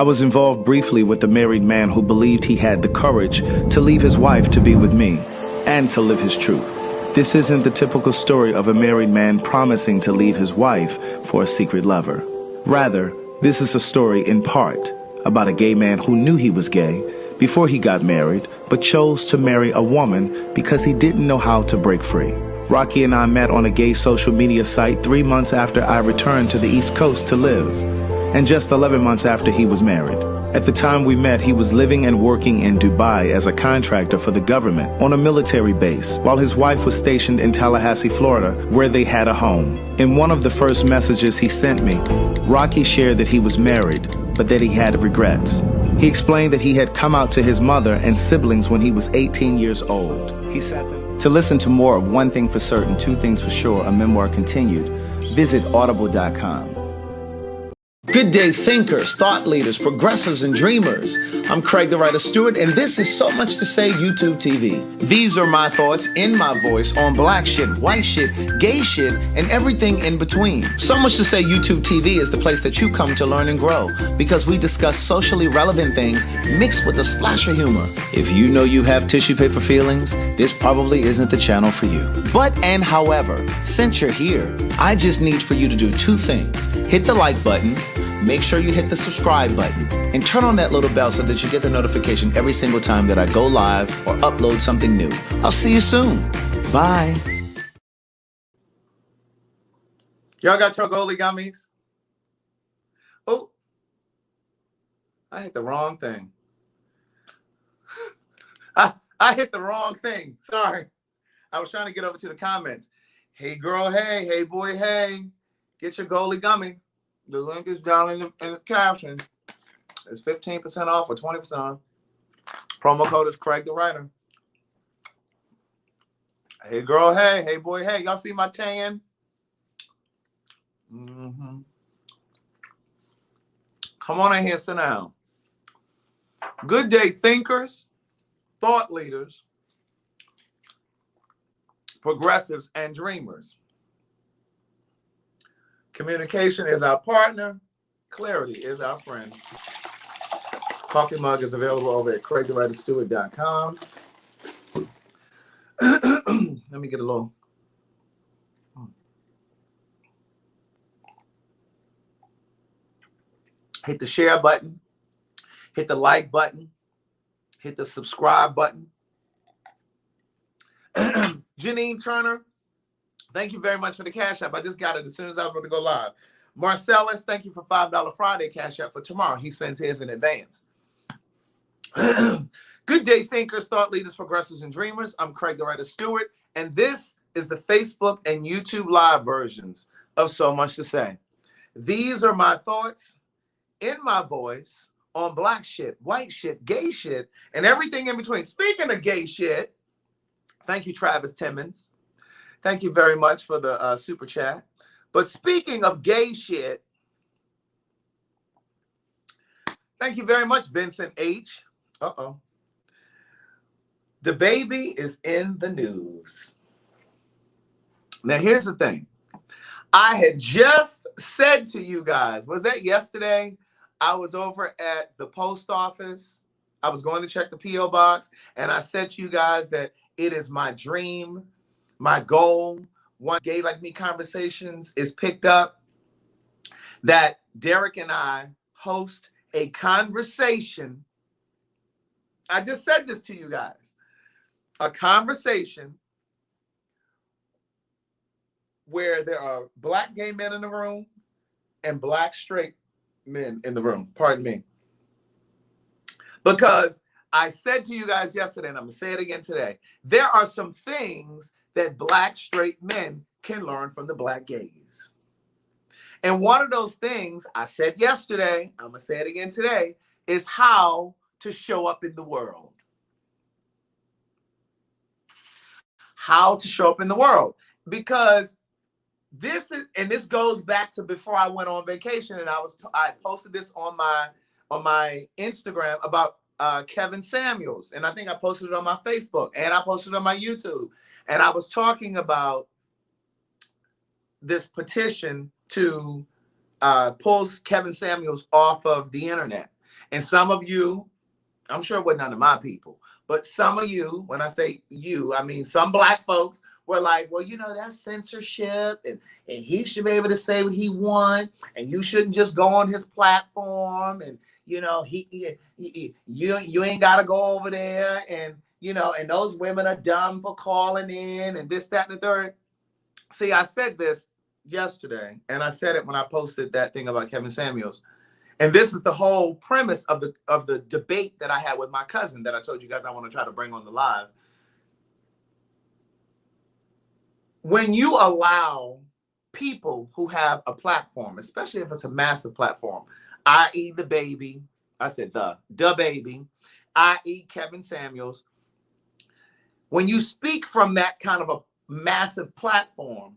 I was involved briefly with a married man who believed he had the courage to leave his wife to be with me and to live his truth. This isn't the typical story of a married man promising to leave his wife for a secret lover. Rather, this is a story in part about a gay man who knew he was gay before he got married, but chose to marry a woman because he didn't know how to break free. Rocky and I met on a gay social media site 3 months after I returned to the East Coast to live, and just 11 months after he was married. At the time we met, he was living and working in Dubai as a contractor for the government on a military base, while his wife was stationed in Tallahassee, Florida, where they had a home. In one of the first messages he sent me, Rocky shared that he was married, but that he had regrets. He explained that he had come out to his mother and siblings when he was 18 years old. He sat them. To listen to more of One Thing for Certain, Two Things for Sure, a memoir continued, visit audible.com. Good day, thinkers, thought leaders, progressives, and dreamers. I'm Craig the Writer Stewart, and this is So Much to Say YouTube TV. These are my thoughts in my voice on black shit, white shit, gay shit, and everything in between. So Much to Say YouTube TV is the place that you come to learn and grow, because we discuss socially relevant things mixed with a splash of humor. If you know you have tissue paper feelings, this probably isn't the channel for you. But and however, since you're here, I just need for you to do two things. Hit the like button, make sure you hit the subscribe button, and turn on that little bell so that you get the notification every single time that I go live or upload something new. I'll see you soon. Bye. Y'all got your goalie gummies? Oh, I hit the wrong thing. I hit the wrong thing. Sorry. I was trying to get over to the comments. Hey girl, hey. Hey boy, hey. Get your goalie gummy. The link is down in the caption. It's 15% off or 20% off. Promo code is Craig the Writer. Hey girl, hey. Hey boy, hey. Y'all see my tan? Come on in here, sit down. Good day, thinkers, thought leaders, progressives, and dreamers. Communication is our partner. Clarity is our friend. Coffee mug is available over at CraigTheWriterStewart.com. Let me get a little. Hit the share button. Hit the like button. Hit the subscribe button. Janine Turner, thank you very much for the Cash App. I just got it as soon as I was about to go live. Marcellus, thank you for $5 Friday Cash App for tomorrow. He sends his in advance. Good day, thinkers, thought leaders, progressives, and dreamers. I'm Craig the Writer Stewart, and this is the Facebook and YouTube live versions of So Much to Say. These are my thoughts in my voice on black shit, white shit, gay shit, and everything in between. Speaking of gay shit, thank you, Travis Timmons. Thank you very much for the super chat. But speaking of gay shit, thank you very much, Vincent H. The baby is in the news. Now, here's the thing. I had just said to you guys, was that yesterday? I was over at the post office. I was going to check the P.O. box, and I said to you guys that it is my dream, my goal, once Gay Like Me Conversations is picked up, that Derek and I host a conversation. I just said this to you guys. A conversation where there are black gay men in the room and black straight men in the room. Pardon me. Because I said to you guys yesterday, and I'm going to say it again today, there are some things that black straight men can learn from the black gays. And one of those things I said yesterday, I'm going to say it again today, is how to show up in the world. How to show up in the world. Because this is, and this goes back to before I went on vacation, and I posted this on my Instagram about Kevin Samuels, and I think I posted it on my Facebook, and I posted it on my YouTube, and I was talking about this petition to pull Kevin Samuels off of the internet. And some of you, I'm sure it wasn't none of my people, but some of you, when I say you, I mean some black folks were like, well, you know, that's censorship, and he should be able to say what he wants, and you shouldn't just go on his platform, and you know, you ain't got to go over there, and you know, and those women are dumb for calling in, and this, that, and the third. See, I said this yesterday, and I said it when I posted that thing about Kevin Samuels. And this is the whole premise of the debate that I had with my cousin that I told you guys I want to try to bring on the live. When you allow people who have a platform, especially if it's a massive platform, i.e. the baby, I said the baby, i.e. Kevin Samuels, when you speak from that kind of a massive platform,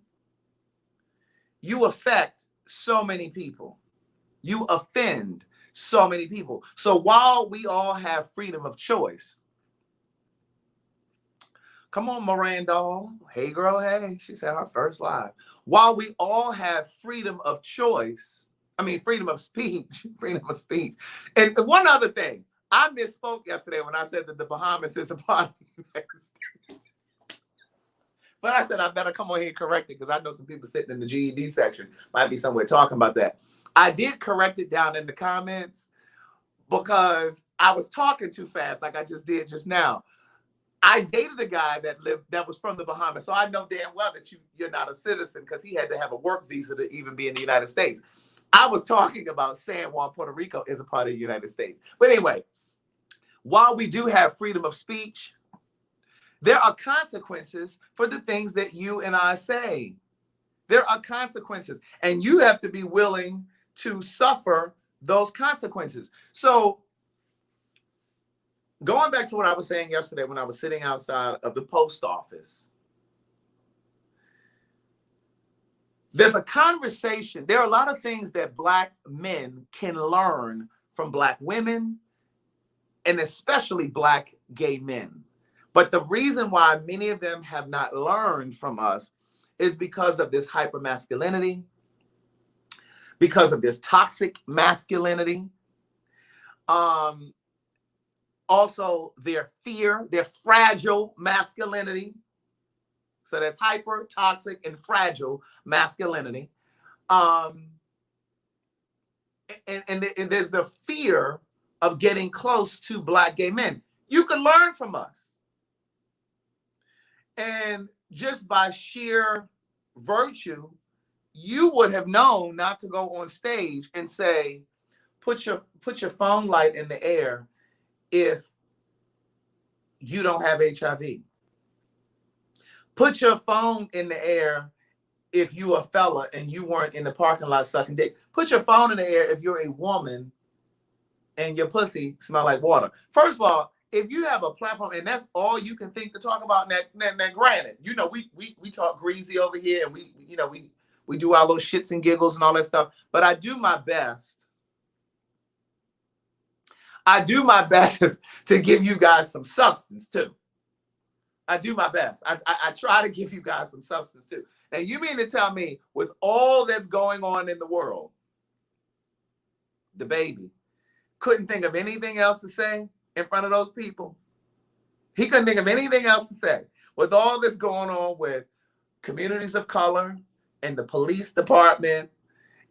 you affect so many people. You offend so many people. So while we all have freedom of choice, come on, Miranda. Hey, girl, hey. She said her first live. While we all have freedom of choice, I mean, freedom of speech, freedom of speech. And one other thing, I misspoke yesterday when I said that the Bahamas is a part of the United States. But I said I better come on here and correct it because I know some people sitting in the GED section might be somewhere talking about that. I did correct it down in the comments because I was talking too fast like I just did just now. I dated a guy that was from the Bahamas, so I know damn well that you're not a citizen because he had to have a work visa to even be in the United States. I was talking about San Juan, Puerto Rico is a part of the United States. But anyway, while we do have freedom of speech, there are consequences for the things that you and I say. There are consequences, and you have to be willing to suffer those consequences. So going back to what I was saying yesterday when I was sitting outside of the post office, there's a conversation. There are a lot of things that Black men can learn from Black women, and especially Black gay men. But the reason why many of them have not learned from us is because of this hypermasculinity, because of this toxic masculinity, also their fear, their fragile masculinity. So that's hyper, toxic, and fragile masculinity. And there's the fear of getting close to Black gay men. You can learn from us. And just by sheer virtue, you would have known not to go on stage and say, put your phone light in the air if you don't have HIV. Put your phone in the air if you a fella and you weren't in the parking lot sucking dick. Put your phone in the air if you're a woman and your pussy smell like water. First of all, if you have a platform and that's all you can think to talk about, now granted, you know, we talk greasy over here and we do our little shits and giggles and all that stuff, but I do my best. I do my best to give you guys some substance too. I do my best. I try to give you guys some substance too. Now, you mean to tell me with all that's going on in the world, the baby couldn't think of anything else to say in front of those people? He couldn't think of anything else to say. With all this going on with communities of color and the police department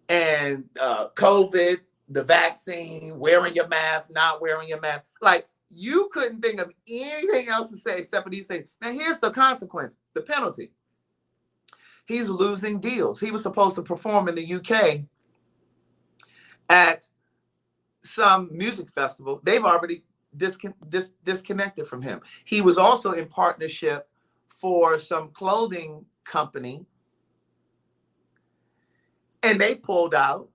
and COVID, the vaccine, wearing your mask, not wearing your mask. Like, you couldn't think of anything else to say except for these things. Now, here's the consequence, the penalty. He's losing deals. He was supposed to perform in the UK at some music festival. They've already disconnected from him. He was also in partnership for some clothing company, and they pulled out.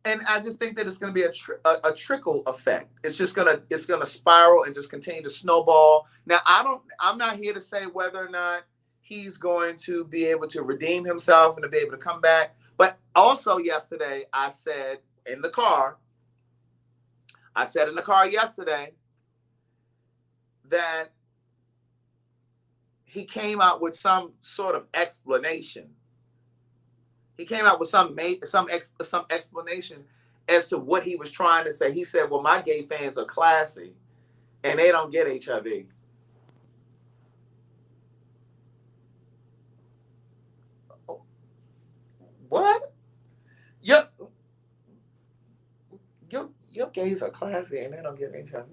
And I just think that it's going to be a trickle effect. It's going to spiral and just continue to snowball. Now, I'm not here to say whether or not he's going to be able to redeem himself and to be able to come back. But also yesterday, I said in the car yesterday that he came out with some sort of explanation. He came out with some explanation, as to what he was trying to say. He said, well, my gay fans are classy and they don't get HIV. What? Your gays are classy and they don't get HIV.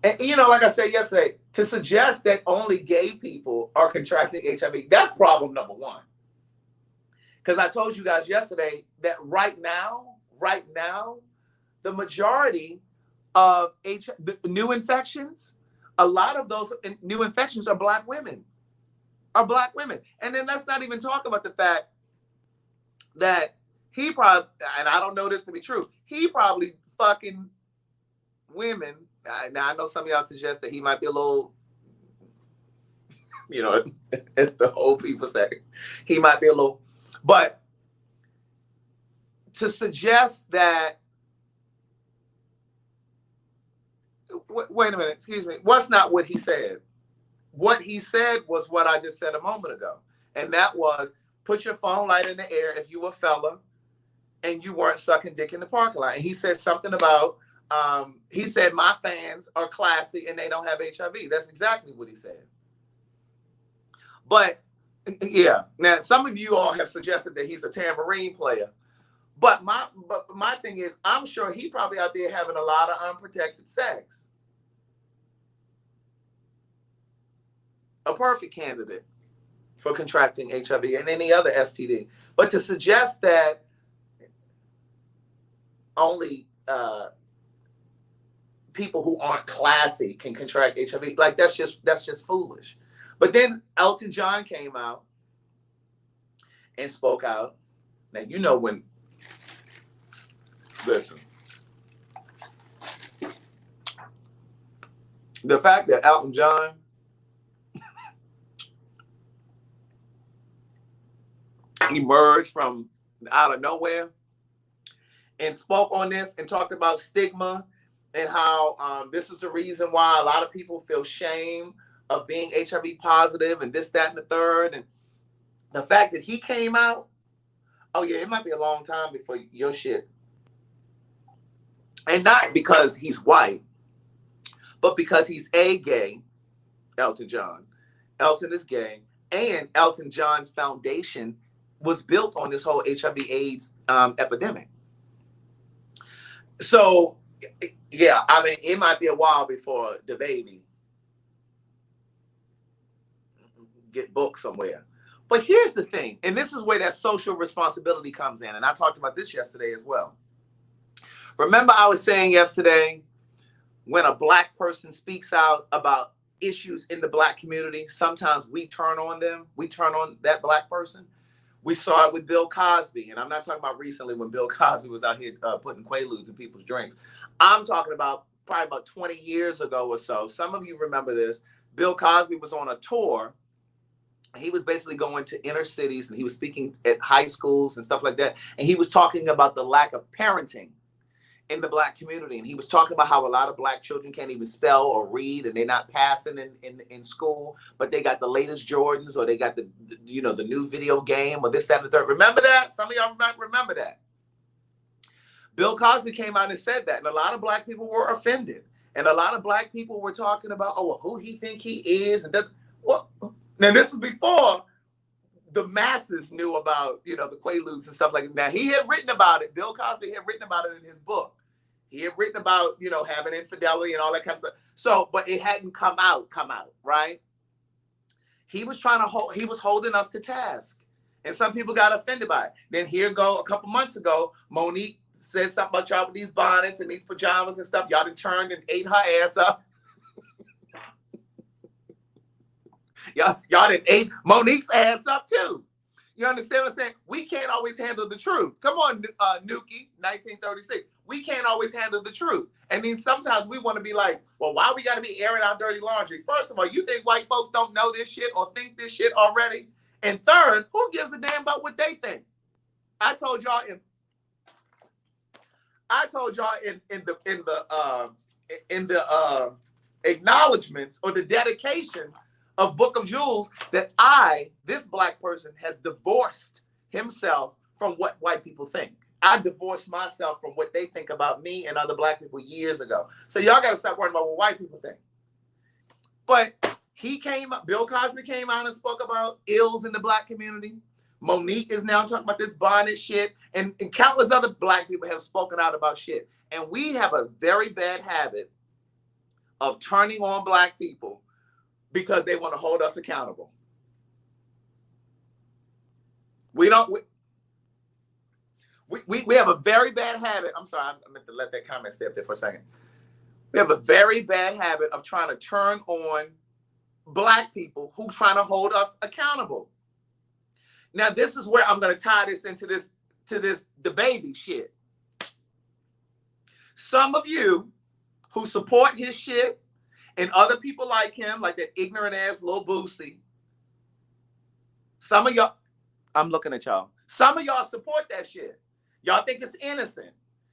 And you know, like I said yesterday, to suggest that only gay people are contracting HIV, that's problem number one. Because I told you guys yesterday that right now, the majority of the new infections, a lot of those new infections are black women. And then let's not even talk about the fact that he probably, and I don't know this to be true, he probably fucking women. Now, I know some of y'all suggest that he might be a little, you know, it's the whole people say he might be a little, but to suggest that, wait a minute, excuse me, what's not what he said? What he said was what I just said a moment ago. And that was, put your phone light in the air if you a fella and you weren't sucking dick in the parking lot. And he said something about, he said, my fans are classy and they don't have HIV. That's exactly what he said. But yeah, now some of you all have suggested that he's a tambourine player. But my thing is, I'm sure he probably out there having a lot of unprotected sex. A perfect candidate for contracting HIV and any other STD. But to suggest that only people who aren't classy can contract HIV, like that's just foolish. But then Elton John came out and spoke out. Now you know when. Listen, the fact that Elton John emerged from out of nowhere and spoke on this and talked about stigma and how this is the reason why a lot of people feel shame of being HIV positive and this, that, and the third. And the fact that he came out, oh yeah, it might be a long time before your shit. And not because he's white, but because he's gay, Elton John. Elton is gay. And Elton John's foundation was built on this whole HIV/AIDS epidemic. So, yeah, I mean, it might be a while before the baby get booked somewhere. But here's the thing, and this is where that social responsibility comes in. And I talked about this yesterday as well. Remember I was saying yesterday, when a black person speaks out about issues in the black community, sometimes we turn on them. We turn on that black person. We saw it with Bill Cosby. And I'm not talking about recently when Bill Cosby was out here putting Quaaludes in people's drinks. I'm talking about probably about 20 years ago or so. Some of you remember this. Bill Cosby was on a tour. He was basically going to inner cities and he was speaking at high schools and stuff like that. And he was talking about the lack of parenting in the black community. And he was talking about how a lot of black children can't even spell or read and they're not passing in school, but they got the latest Jordans or they got the new video game or this, that, and the third. Remember that? Some of y'all might remember that. Bill Cosby came out and said that. And a lot of black people were offended. And a lot of black people were talking about, oh, well, who he think he is. And that, well, now this is before the masses knew about, the Quaaludes and stuff like that. Now he had written about it. Bill Cosby had written about it in his book. He had written about, having infidelity and all that kind of stuff. So, but it hadn't come out, right? He was holding us to task. And some people got offended by it. Then here go a couple months ago, Monique said something about y'all with these bonnets and these pajamas and stuff. Y'all done turned and ate her ass up. y'all done ate Monique's ass up too. You understand what I'm saying? We can't always handle the truth. Come on, Nuki, 1936. We can't always handle the truth. And then sometimes we want to be like, well, why we got to be airing out dirty laundry? First of all, you think white folks don't know this shit or think this shit already? And third, who gives a damn about what they think? I told y'all in the acknowledgments or the dedication of Book of Jewels that this black person has divorced himself from what white people think. I divorced myself from what they think about me and other black people years ago. So y'all got to stop worrying about what white people think. But Bill Cosby came out and spoke about ills in the black community. Monique is now talking about this bondage shit. And countless other black people have spoken out about shit. And we have a very bad habit of turning on black people because they want to hold us accountable. We have a very bad habit. I'm sorry, I meant to let that comment stay up there for a second. We have a very bad habit of trying to turn on black people who trying to hold us accountable. Now, this is where I'm going to tie this into the baby shit. Some of you who support his shit and other people like him, like that ignorant ass Lil Boosie, some of y'all, I'm looking at y'all. Some of y'all support that shit. Y'all think it's innocent.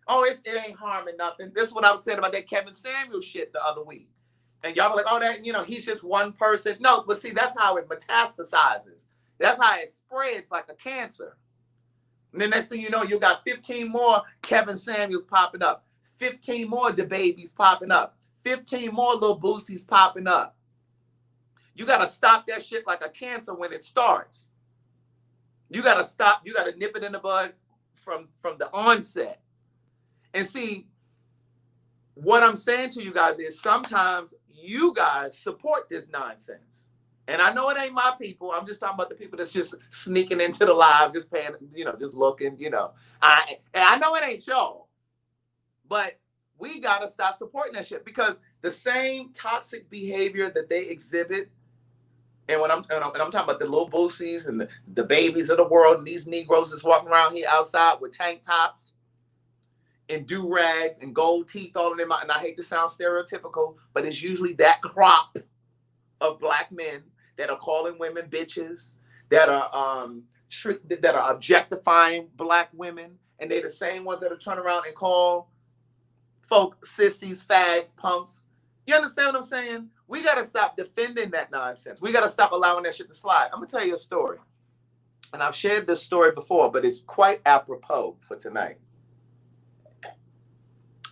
Oh, it ain't harming nothing. This is what I was saying about that Kevin Samuels shit the other week. And y'all were like, oh, that, he's just one person. No, but see, that's how it metastasizes. That's how it spreads like a cancer. And then next thing you know, you got 15 more Kevin Samuels popping up. 15 more DaBabies popping up. 15 more Lil Boosies popping up. You got to stop that shit like a cancer when it starts. You got to stop. You got to nip it in the bud from the onset. And see, what I'm saying to you guys is sometimes you guys support this nonsense. And I know it ain't my people. I'm just talking about the people that's just sneaking into the live, just paying, just looking, I know it ain't y'all. But we got to stop supporting that shit because the same toxic behavior that they exhibit, and when I'm talking about the Lil Boosies and the babies of the world and these Negroes that's walking around here outside with tank tops and do-rags and gold teeth all in them, and I hate to sound stereotypical, but it's usually that crop of black men that are calling women bitches, that are objectifying black women, and they're the same ones that are turning around and call folk sissies, fags, punks. You understand what I'm saying? We got to stop defending that nonsense. We got to stop allowing that shit to slide. I'm going to tell you a story. And I've shared this story before, but it's quite apropos for tonight.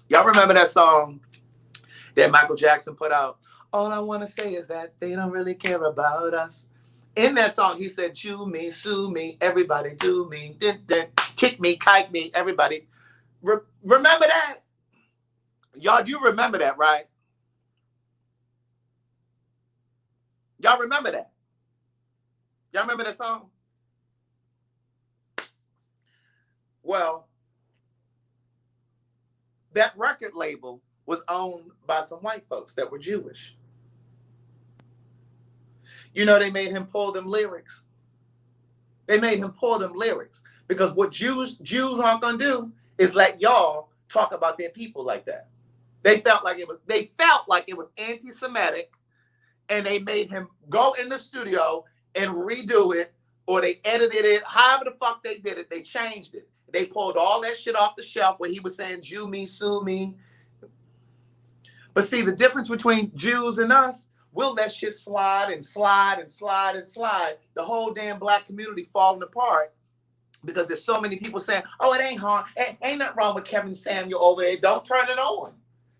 Y'all remember that song that Michael Jackson put out? All I want to say is that they don't really care about us. In that song, he said, chew me, sue me, everybody do me, kick me, kite me, everybody. Remember that? Y'all, you remember that, right? Y'all remember that? Y'all remember that song? Well, that record label was owned by some white folks that were Jewish. They made him pull them lyrics. They made him pull them lyrics because what Jews aren't gonna do is let y'all talk about their people like that. They felt like it was anti-Semitic, and they made him go in the studio and redo it, or they edited it. However the fuck they did it, they changed it. They pulled all that shit off the shelf where he was saying Jew me, sue me. But see, the difference between Jews and us, we'll let shit slide and slide and slide and slide. The whole damn black community falling apart because there's so many people saying, oh, it ain't hard. Ain't nothing wrong with Kevin Samuel over there. Don't turn it on.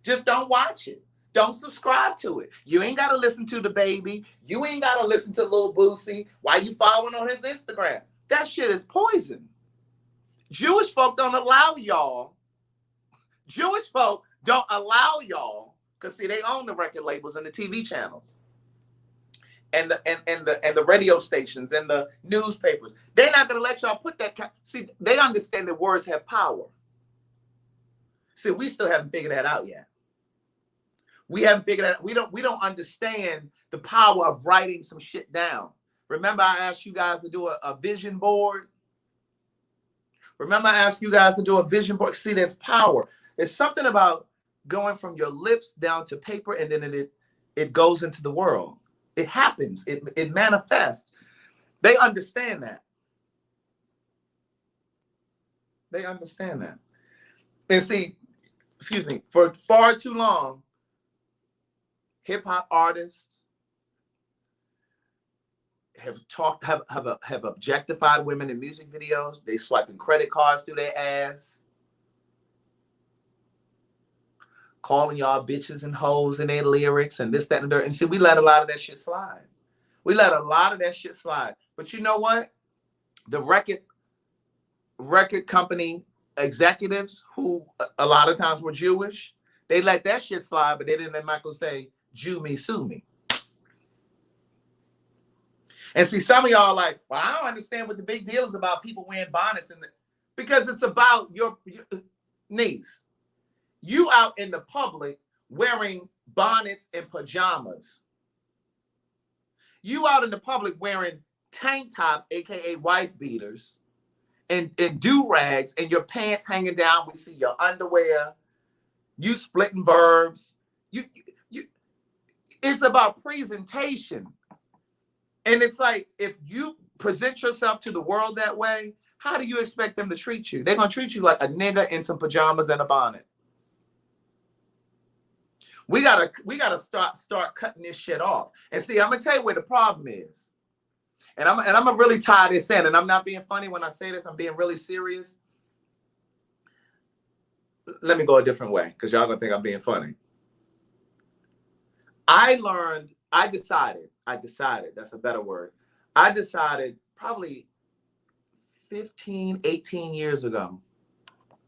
Just don't watch it. Don't subscribe to it. You ain't got to listen to DaBaby. You ain't got to listen to Lil Boosie. Why you following on his Instagram? That shit is poison. Jewish folk don't allow y'all. Jewish folk don't allow y'all, because see, they own the record labels and the TV channels and the radio stations and the newspapers. They're not gonna let y'all put that. See, they understand that words have power. See, we still haven't figured that out yet. We haven't figured out. We don't understand the power of writing some shit down. Remember, I asked you guys to do a vision board. Remember, I asked you guys to do a vision board. See, there's power. There's something about going from your lips down to paper, and then it goes into the world. It happens. It manifests. They understand that. They understand that. And see, excuse me, for far too long, hip hop artists have objectified women in music videos. They swiping credit cards through their ass, calling y'all bitches and hoes in their lyrics and this, that, and the dirt. And see, we let a lot of that shit slide. We let a lot of that shit slide. But you know what? The record company executives, who a lot of times were Jewish, they let that shit slide, but they didn't let Michael say, Jew me, sue me. And see, some of y'all are like, well, I don't understand what the big deal is about people wearing bonnets. Because it's about your niece. You out in the public wearing bonnets and pajamas. You out in the public wearing tank tops, aka wife beaters, and do-rags, and your pants hanging down. We see your underwear. You splitting verbs. It's about presentation. And it's like, if you present yourself to the world that way, how do you expect them to treat you? They're going to treat you like a nigga in some pajamas and a bonnet. We gotta start cutting this shit off. And see, I'm gonna tell you where the problem is. And I'm gonna really tie this in. And I'm not being funny when I say this. I'm being really serious. Let me go a different way, because y'all gonna think I'm being funny. I decided, that's a better word. I decided probably 15, 18 years ago.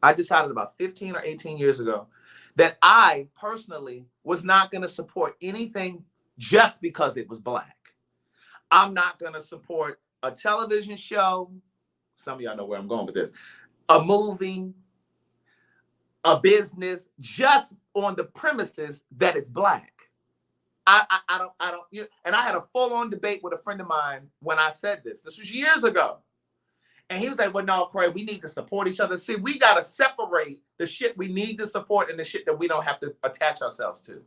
I decided about 15 or 18 years ago that I personally was not going to support anything just because it was Black. I'm not going to support a television show. Some of y'all know where I'm going with this. A movie, a business, just on the premises that it's Black. I don't, you know, and I had a full-on debate with a friend of mine when I said this. This was years ago. And he was like, well, no, Corey, we need to support each other. See, we got to separate the shit we need to support and the shit that we don't have to attach ourselves to.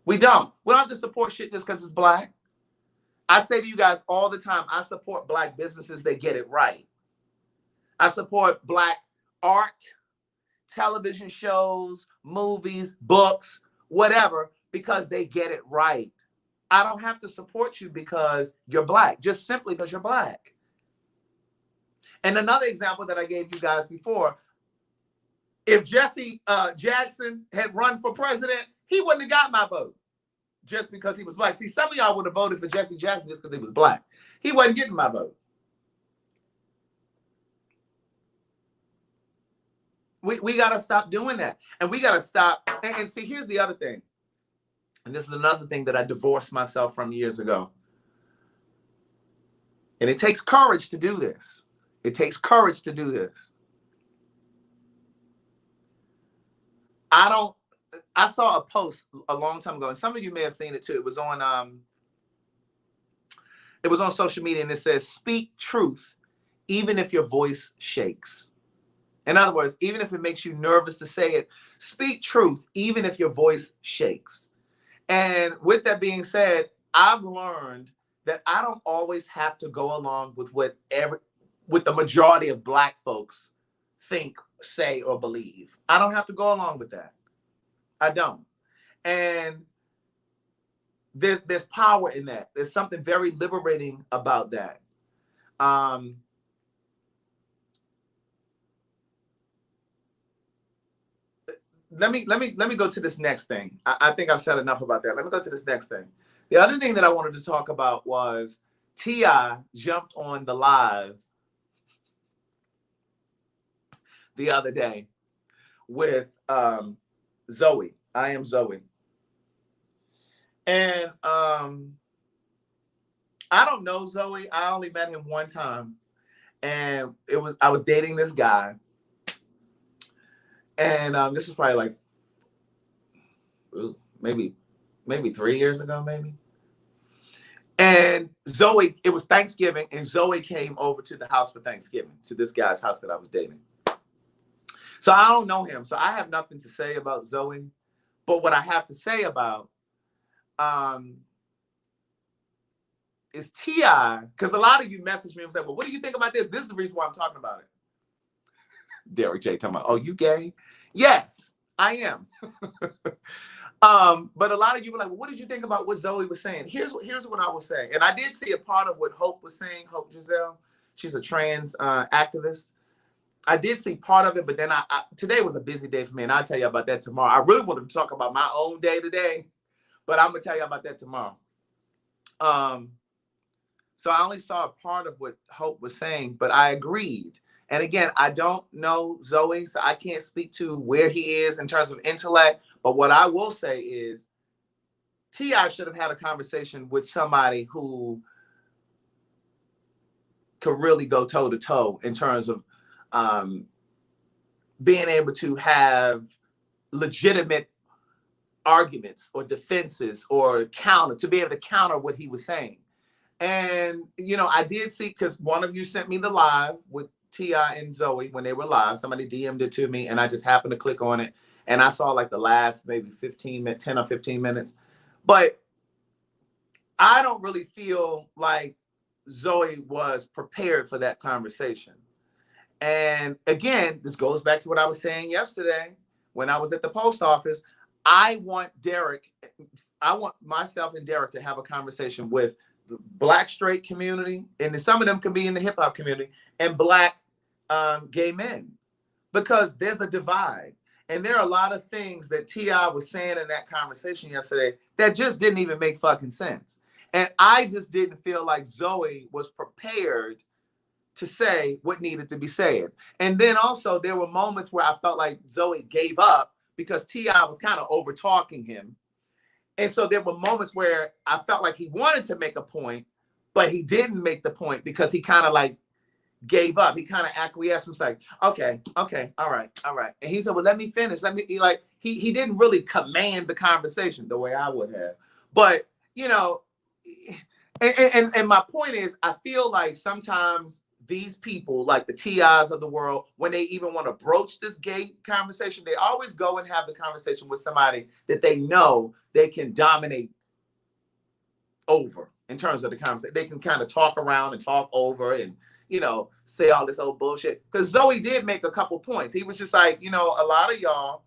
We don't. We don't have to support shit just because it's Black. I say to you guys all the time, I support Black businesses that get it right. I support Black art, television shows, movies, books, whatever, because they get it right. I don't have to support you because you're Black, just simply because you're Black. And another example that I gave you guys before, if Jesse Jackson had run for president, he wouldn't have got my vote just because he was Black. See, some of y'all would have voted for Jesse Jackson just because he was Black. He wasn't getting my vote. We got to stop doing that. And we got to stop. And see, here's the other thing. And this is another thing that I divorced myself from years ago. And it takes courage to do this. It takes courage to do this. I saw a post a long time ago, and some of you may have seen it too. It was on social media, and it says, speak truth, even if your voice shakes. In other words, even if it makes you nervous to say it, speak truth, even if your voice shakes. And with that being said, I've learned that I don't always have to go along with what the majority of Black folks think, say, or believe. I don't have to go along with that. I don't. And there's power in that. There's something very liberating about that. Let me go to this next thing. I think I've said enough about that. Let me go to this next thing. The other thing that I wanted to talk about was T.I. jumped on the live the other day with Zoie. I am Zoie. And I don't know Zoie. I only met him one time. And I was dating this guy. And this is probably like maybe 3 years ago, maybe. And Zoie, it was Thanksgiving, and Zoie came over to the house for Thanksgiving, to this guy's house that I was dating. So I don't know him. So I have nothing to say about Zoie. But what I have to say about is T.I., because a lot of you message me and say, well, what do you think about this? This is the reason why I'm talking about it. Derek J. talking about, oh, you gay? Yes, I am. But a lot of you were like, well, what did you think about what Zoe was saying? Here's what I was saying. And I did see a part of what Hope was saying, Hope Giselle. She's a trans activist. I did see part of it, but then today was a busy day for me, and I'll tell you about that tomorrow. I really wanted to talk about my own day today, but I'm going to tell you about that tomorrow. So I only saw a part of what Hope was saying, but I agreed. And again, I don't know Zoe, so I can't speak to where he is in terms of intellect. But what I will say is T.I. should have had a conversation with somebody who could really go toe to toe in terms of being able to have legitimate arguments or defenses or to be able to counter what he was saying. And, you know, I did see, because one of you sent me the live with T.I. and Zoe when they were live. Somebody DM'd it to me, and I just happened to click on it. And I saw like the last maybe 10 or 15 minutes. But I don't really feel like Zoe was prepared for that conversation. And again, this goes back to what I was saying yesterday when I was at the post office. I want myself and Derek to have a conversation with the Black straight community, and some of them can be in the hip hop community, and Black gay men, because there's a divide. And there are a lot of things that T.I. was saying in that conversation yesterday that just didn't even make fucking sense. And I just didn't feel like Zoe was prepared to say what needed to be said. And then also there were moments where I felt like Zoe gave up because T.I. was kind of over talking him. And so there were moments where I felt like he wanted to make a point, but he didn't make the point because he kind of like gave up. He kind of acquiesced. He was like, okay, all right. And he said, well, let me finish. He didn't really command the conversation the way I would have. But, you know, and my point is, I feel like sometimes these people, like the T.I.s of the world, when they even want to broach this gay conversation, they always go and have the conversation with somebody that they know they can dominate over in terms of the conversation. They can kind of talk around and talk over and, you know, say all this old bullshit. Because Zoe did make a couple points. He was just like, you know, a lot of y'all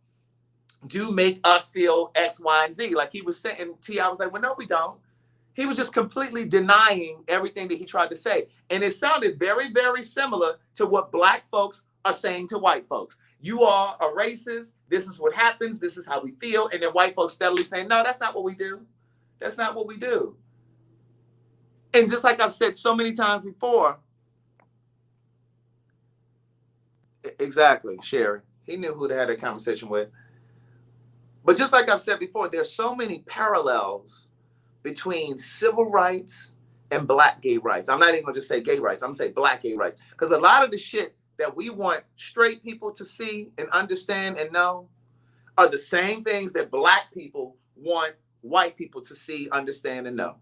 do make us feel X, Y, and Z. Like he was saying, T.I. was like, well, no, we don't. He was just completely denying everything that he tried to say. And it sounded very, very similar to what Black folks are saying to white folks. You are a racist. This is what happens. This is how we feel. And then white folks steadily saying, no, that's not what we do. That's not what we do. And just like I've said so many times before, exactly, Sherry. He knew who to have that conversation with. But just like I've said before, there's so many parallels between civil rights and Black gay rights. I'm not even gonna just say gay rights. I'm gonna say Black gay rights. Because a lot of the shit that we want straight people to see and understand and know are the same things that Black people want white people to see, understand, and know.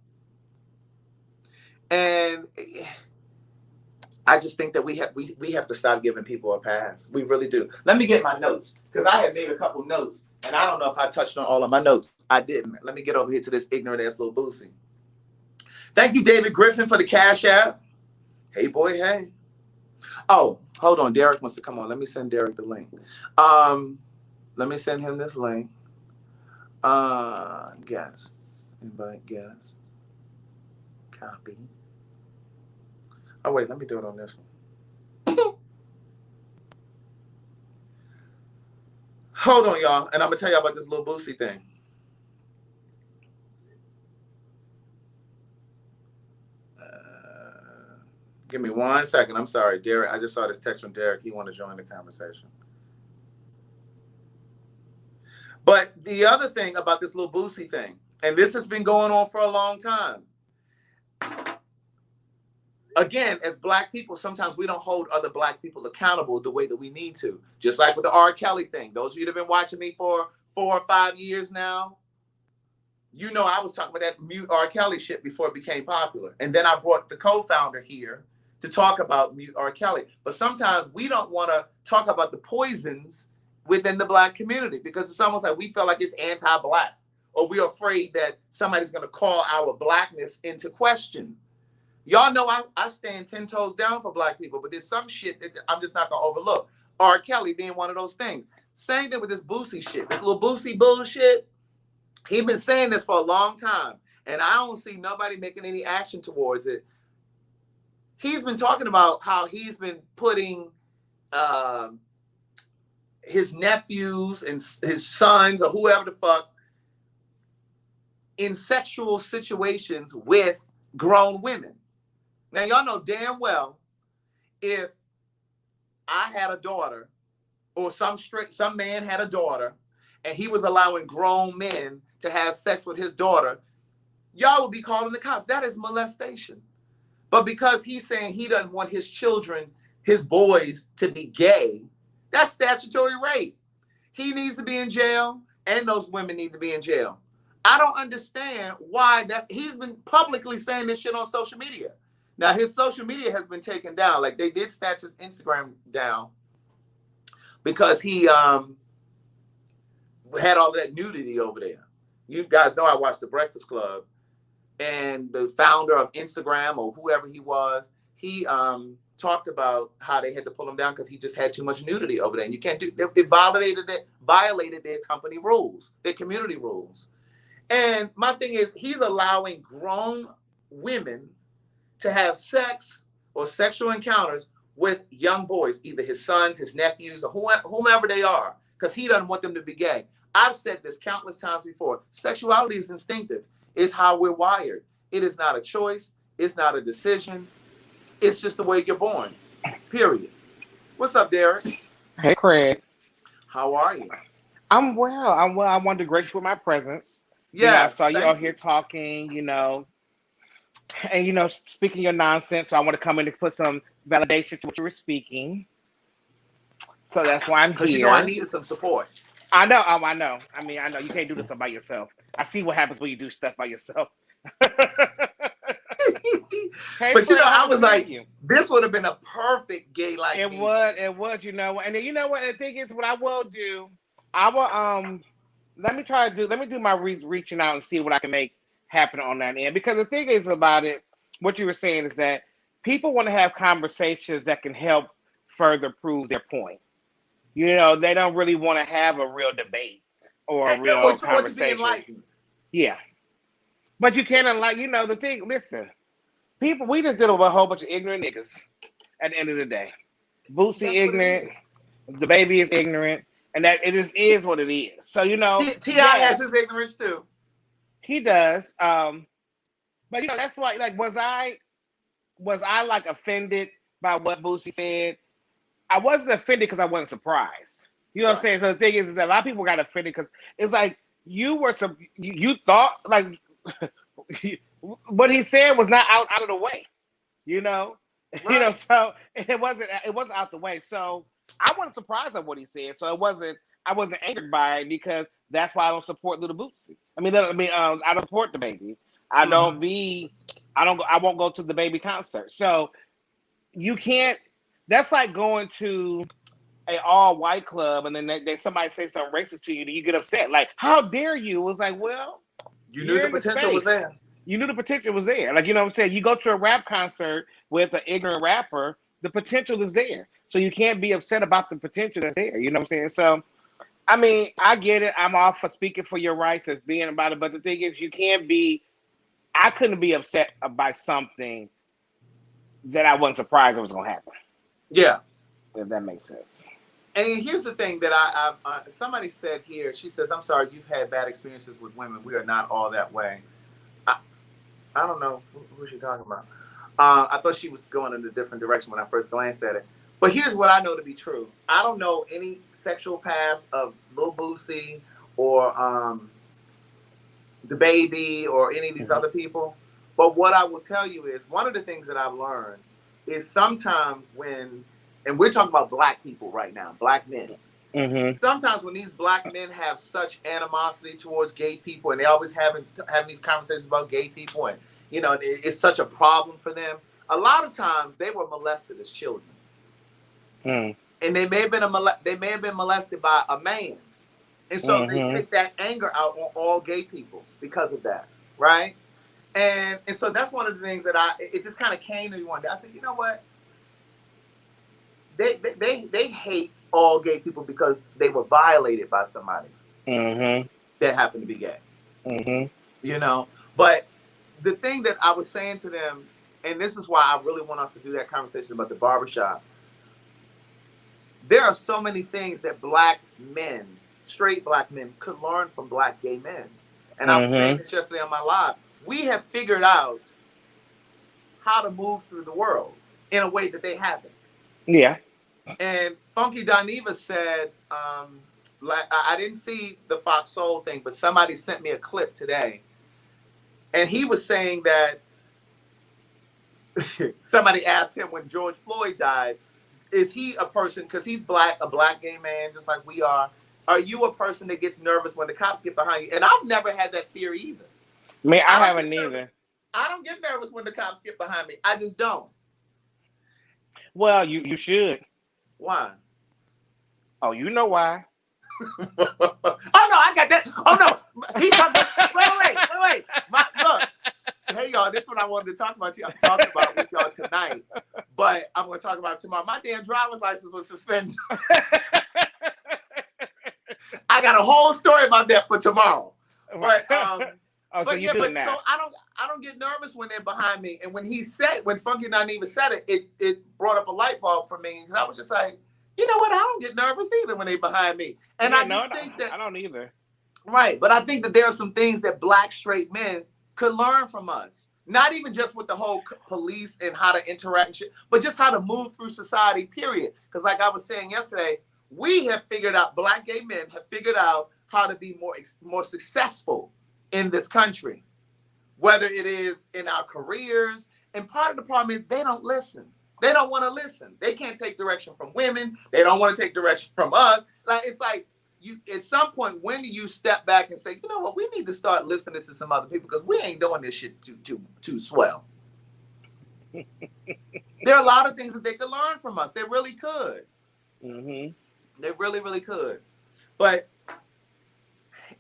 And I just think that we have to stop giving people a pass. We really do. Let me get my notes, because I had made a couple notes, and I don't know if I touched on all of my notes. I didn't. Let me get over here to this ignorant ass little Boosie. Thank you, David Griffin, for the Cash App. Hey, boy, hey. Oh, hold on. Derek wants to come on. Let me send Derek the link. Let me send him this link. Guests. Invite guests. Copy. Oh, wait. Let me do it on this one. Hold on, y'all. And I'm going to tell y'all about this little Boosie thing. Give me 1 second. I'm sorry, Derek. I just saw this text from Derek. He wanted to join the conversation. But the other thing about this little Boosie thing, and this has been going on for a long time. Again, as Black people, sometimes we don't hold other Black people accountable the way that we need to. Just like with the R. Kelly thing. Those of you that have been watching me for 4 or 5 years now, you know I was talking about that mute R. Kelly shit before it became popular. And then I brought the co-founder here to talk about mute R. Kelly. But sometimes we don't want to talk about the poisons within the Black community, because it's almost like we feel like it's anti-Black, or we're afraid that somebody's going to call our Blackness into question. Y'all know I stand 10 toes down for Black people, but there's some shit that I'm just not going to overlook. R. Kelly being one of those things. Same thing with this Boosie shit. This little Boosie bullshit. He's been saying this for a long time, and I don't see nobody making any action towards it. He's been talking about how he's been putting his nephews and his sons or whoever the fuck in sexual situations with grown women. Now, y'all know damn well if I had a daughter or some man had a daughter and he was allowing grown men to have sex with his daughter, y'all would be calling the cops. That is molestation. But because he's saying he doesn't want his children, his boys, to be gay, that's statutory rape. He needs to be in jail, and those women need to be in jail. I don't understand why he's been publicly saying this shit on social media. Now, his social media has been taken down. Like, they did snatch his Instagram down because he had all that nudity over there. You guys know I watched The Breakfast Club, and the founder of Instagram, or whoever he was, he talked about how they had to pull him down because he just had too much nudity over there. And you can't do it. It violated their company rules, their community rules. And my thing is, he's allowing grown women to have sex or sexual encounters with young boys, either his sons, his nephews, or whomever they are, because he doesn't want them to be gay. I've said this countless times before. Sexuality is instinctive. It's how we're wired. It is not a choice. It's not a decision. It's just the way you're born. Period. What's up, Derek? Hey, Craig. How are you? I'm well. I wanted to grace you with my presence. Yeah, I saw you out here talking, and, speaking your nonsense. So I want to come in and put some validation to what you were speaking. So that's why I'm here. Because I needed some support. I know. I know. I mean, I know you can't do this by yourself. I see what happens when you do stuff by yourself. Hey, but Fred, I was like, this would have been a perfect gay like it me. would, and then what the thing is, what I will do, I will let me do my reaching out and see what I can make happen on that end. Because the thing is about it, what you were saying is that people want to have conversations that can help further prove their point. They don't really want to have a real debate or a real conversation. Yeah. But you can't the thing, listen, people, we just deal with a whole bunch of ignorant niggas at the end of the day. Boosie ignorant, the baby is ignorant, and that it just is what it is. So, T.I. has his ignorance too. He does. But that's why, like, was I like offended by what Boosie said? I wasn't offended because I wasn't surprised. You know what I'm saying? So the thing is that a lot of people got offended because it's like you thought like what he said was not out of the way. Right. So it wasn't out the way. So I wasn't surprised at what he said. So I wasn't angered by it because that's why I don't support Little Boosie. I don't support the baby. I won't go to the baby concert. So you can't. That's like going to an all-white club and then somebody say something racist to you and you get upset. Like, how dare you? It was like, well, you knew the potential was there. You knew the potential was there. Like, you know what I'm saying? You go to a rap concert with an ignorant rapper, the potential is there. So you can't be upset about the potential that's there. You know what I'm saying? So, I get it. I'm all for speaking for your rights as being about it. But the thing is, I couldn't be upset about something that I wasn't surprised it was going to happen. Yeah. If that makes sense. And here's the thing that somebody said here. She says, I'm sorry, you've had bad experiences with women. We are not all that way. I don't know who she's talking about. I thought she was going in a different direction when I first glanced at it. But here's what I know to be true. I don't know any sexual past of Lil Boosie or the baby or any of these other people. But what I will tell you is one of the things that I've learned is sometimes and we're talking about black people right now, black men. Mm-hmm. Sometimes when these black men have such animosity towards gay people and they always having these conversations about gay people and, it's such a problem for them. A lot of times they were molested as children. Mm. And they may have been molested by a man. And so they take that anger out on all gay people because of that, right? And so that's one of the things that it just kind of came to me one day. I said, you know what? They hate all gay people because they were violated by somebody that happened to be gay. You know, but the thing that I was saying to them, and this is why I really want us to do that conversation about the barbershop. There are so many things that black men, straight black men, could learn from black gay men. And I was saying this yesterday on my live. We have figured out how to move through the world in a way that they haven't. Yeah. And Funky Dineva said, like, I didn't see the Fox Soul thing, but somebody sent me a clip today. And he was saying that somebody asked him when George Floyd died, is he a person, because he's black, a black gay man, just like we are you a person that gets nervous when the cops get behind you? And I've never had that fear either. Me, I haven't either. I don't get nervous when the cops get behind me. I just don't. Well, you should. Why? Oh, you know why. Oh, no, I got that. Oh, no. He's talking. Wait. Look. Hey, y'all, this is what I wanted to talk about. I'm talking about with y'all tonight, but I'm going to talk about it tomorrow. My damn driver's license was suspended. I got a whole story about that for tomorrow. But so but yeah, but so I don't get nervous when they're behind me. And when Funky Dineva said it, it brought up a light bulb for me, because I was just like, you know what? I don't get nervous either when they're behind me. And I think that I don't either. Right, but I think that there are some things that black straight men could learn from us. Not even just with the whole police and how to interact and shit, but just how to move through society, period. Because like I was saying yesterday, we have figured out, black gay men have figured out how to be more successful in this country, whether it is in our careers. And part of the problem is they don't listen. They don't want to listen. They can't take direction from women. They don't want to take direction from us. Like, it's like, you, at some point, when do you step back and say, you know what, we need to start listening to some other people, because we ain't doing this shit too swell. There are a lot of things that they could learn from us. They really could. They really, really could. But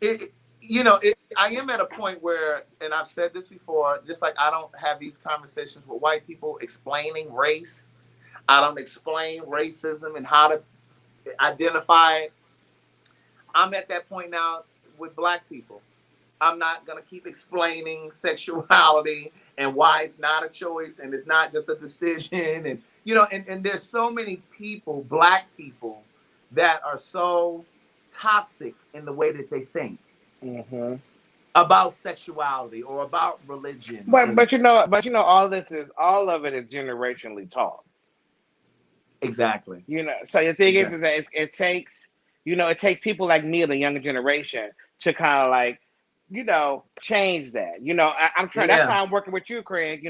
I am at a point where, and I've said this before, just like I don't have these conversations with white people explaining race. I don't explain racism and how to identify it. I'm at that point now with black people. I'm not going to keep explaining sexuality and why it's not a choice and it's not just a decision. And, and there's so many people, black people, that are so toxic in the way that they think about sexuality or about religion. But all of it is generationally taught. Exactly. So the thing is that it takes people like me, the younger generation, to kind of like, change that. I'm trying. That's how I'm working with you, Craig.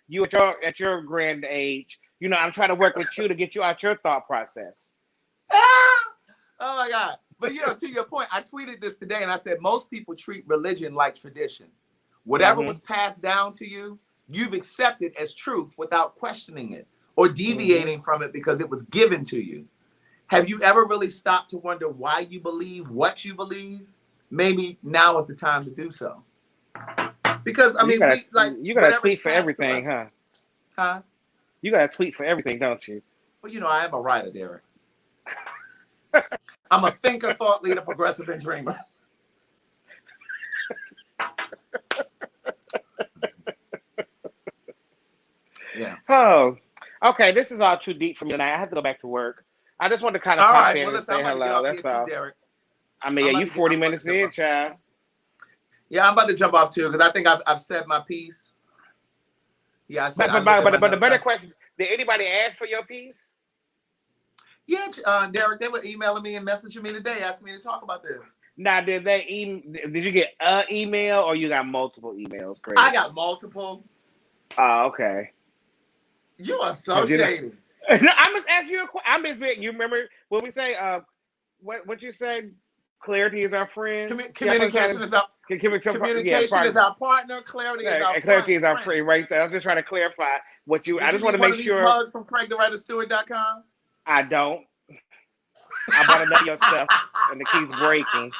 You at your grand age. I'm trying to work with you to get you out your thought process. Oh my God. But to your point, I tweeted this today and I said, most people treat religion like tradition. Whatever was passed down to you, you've accepted as truth without questioning it or deviating from it because it was given to you. Have you ever really stopped to wonder why you believe what you believe? Maybe now is the time to do so. Because I mean, you got to tweet for everything, huh? Huh? You got to tweet for everything, don't you? Well, I am a writer, Derek. I'm a thinker, thought leader, progressive, and dreamer. Yeah. Oh, okay. This is all too deep for me tonight. I have to go back to work. I just wanted to kind of pop in and say hello. That's all. Derek. I mean, you 40 minutes in, child. Yeah, I'm about to jump off too because I think I've said my piece. Yeah, I said. But the better question: did anybody ask for your piece? Yeah, Derek, they were emailing me and messaging me today, asking me to talk about this. Now, did you get an email or you got multiple emails, Craig? I got multiple. Oh, okay. You are so shady. No, I'm just asking you a question. I'm just being. You remember what we say? What you say? Clarity is our friend. Communication is our communication is our partner. Clarity is our clarity is our friend. Right. So I was just trying to clarify what you. I just want to make sure. Mugs from CraigTheWriterStewart.com. I don't. I bought enough of your stuff, and it keeps breaking.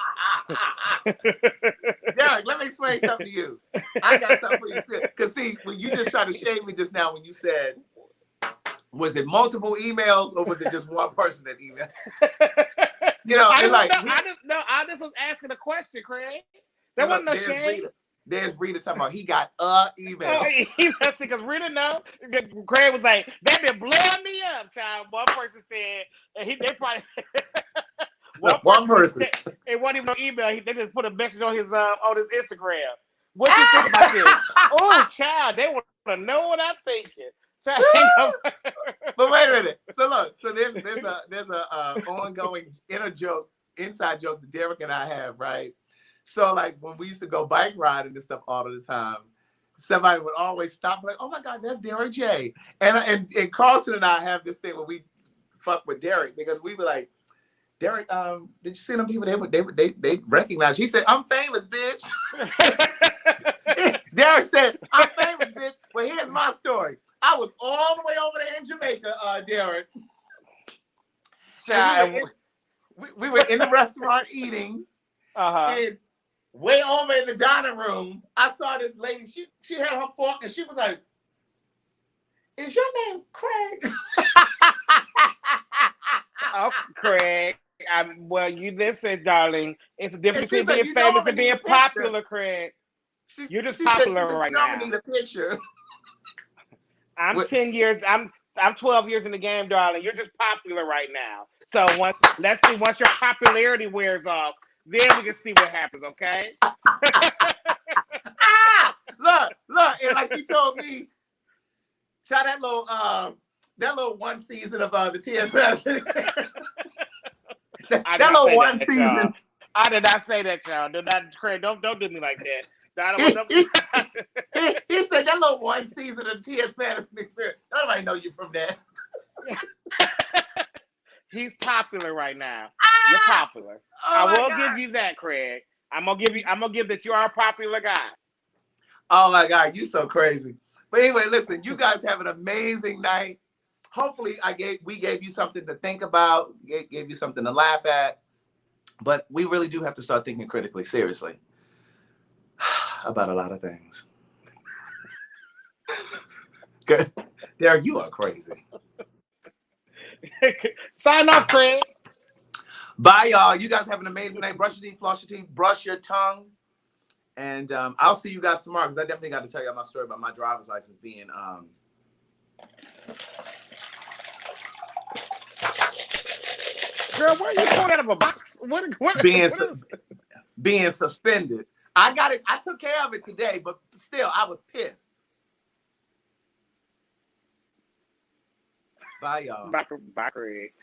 Derek, let me explain something to you. I got something for you too. Because see, when you just tried to shade me just now, when you said, was it multiple emails or was it just one person that emailed? I just was asking a question, Craig. There And wasn't look, no there's shame. Rita. There's Rita talking about he got a email. Because Rita know. Craig was like, they've been blowing me up, child. One person said, and they probably One person. It wasn't even no email. They just put a message on his Instagram. What you think about this? Oh, child, they want to know what I'm thinking. Child, But wait a minute. So look, so there's a ongoing inside joke that Derek and I have, right? So like when we used to go bike riding and stuff all of the time, somebody would always stop like, "Oh my God, that's Derek J." And Carlton and I have this thing where we fuck with Derek because we were like, Derek, did you see them people? They recognize. He said, "I'm famous, bitch." Derek said, "I'm famous, bitch." Well, here's my story. I was all the way over there in Jamaica, Derek. We were in the restaurant eating, and way over in the dining room, I saw this lady. She had her fork, and she was like, "Is your name Craig?" Oh, Craig. Well, you listen, darling. It's a difference between like, being famous and being popular, Craig. You're just popular right now. Need a picture. I'm 10 years. I'm 12 years in the game, darling. You're just popular right now. So once your popularity wears off, then we can see what happens. Okay? Look, and like you told me, try that little one season of the TS Madison. that little one season. Y'all. I did not say that, y'all. Craig, don't do me like that. He said that little one season of the T.S. Madison experience. Nobody know you from that. He's popular right now. You're popular. Oh I will give you that, Craig. I'm gonna give that you are a popular guy. Oh my God, you so crazy. But anyway, listen, you guys have an amazing night. Hopefully, we gave you something to think about, gave you something to laugh at. But we really do have to start thinking critically, seriously, about a lot of things. Good. Derek, you are crazy. Sign off, Craig. Bye, y'all. You guys have an amazing night. Brush your teeth, floss your teeth, brush your tongue. And I'll see you guys tomorrow because I definitely got to tell you my story about my driver's license being Girl, where are you pulling out of a box? Being suspended. I got it. I took care of it today, but still, I was pissed. Bye, y'all. Bye, Craig.